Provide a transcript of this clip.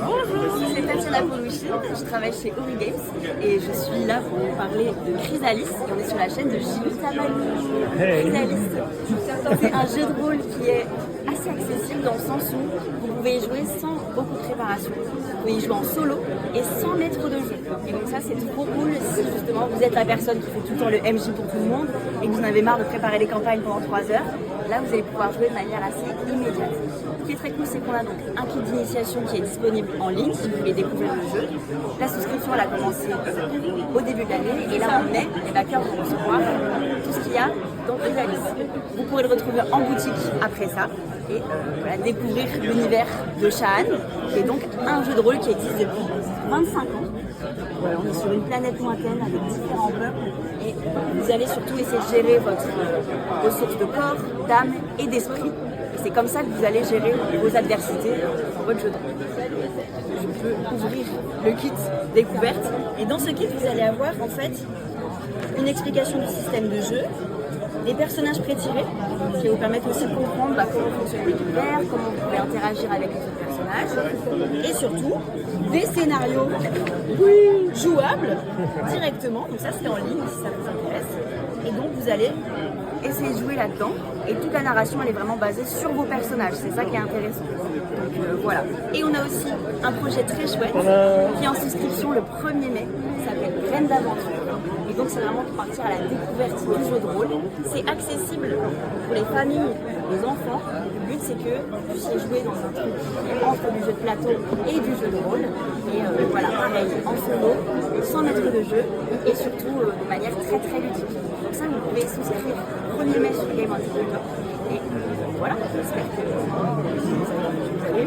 Bonjour, c'est Tatiana Polouchi, je travaille chez Ori Games et je suis là pour vous parler de Chrysalis et on est sur la chaîne de Gilles Tabalou. Chrysalis, c'est un jeu de rôle qui est assez accessible dans le sens où vous pouvez y jouer sans beaucoup de préparation. Vous pouvez y jouer en solo et sans maître de jeu. Et donc ça c'est trop cool si justement vous êtes la personne qui fait tout le temps le MJ pour tout le monde et que vous en avez marre de préparer les campagnes pendant 3 heures. Là vous allez pouvoir jouer de manière assez immédiate. Ce qui est très cool, c'est qu'on a donc un kit d'initiation qui est disponible en ligne si vous voulez découvrir le jeu. La souscription elle a commencé au début de l'année et là en mai, les backers vont recevoir tout ce qu'il y a dans Chrysalis. Vous pourrez le retrouver en boutique après ça et voilà, découvrir l'univers de Shaan, qui est donc un jeu de rôle qui existe depuis 25 ans. Voilà, on est sur une planète lointaine avec différents peuples et vous allez surtout essayer de gérer votre ressource de corps, d'âme et d'esprit. Et c'est comme ça que vous allez gérer vos adversités dans votre jeu de rôle. Je peux ouvrir le kit découverte et dans ce kit vous allez avoir en fait une explication du système de jeu, des personnages prétirés qui vous permettent aussi de comprendre comment fonctionne l'univers, comment vous pouvez interagir avec les autres personnages et surtout des scénarios jouables directement, donc ça c'est en ligne si ça vous intéresse et donc vous allez essayer de jouer là-dedans et toute la narration elle est vraiment basée sur vos personnages, c'est ça qui est intéressant. Donc voilà. Et on a aussi un projet très chouette qui est en souscription le 1er mai, qui s'appelle Reine d'aventure. Et donc c'est vraiment pour partir à la découverte du jeu de rôle. C'est accessible pour les familles, les enfants. Le but c'est que vous puissiez jouer dans un truc entre du jeu de plateau et du jeu de rôle. Et voilà, pareil, en solo, sans maître de jeu et surtout de manière très très ludique. Donc ça vous pouvez souscrire 1er mai sur Game Anticipator. Et voilà, j'espère que vous avez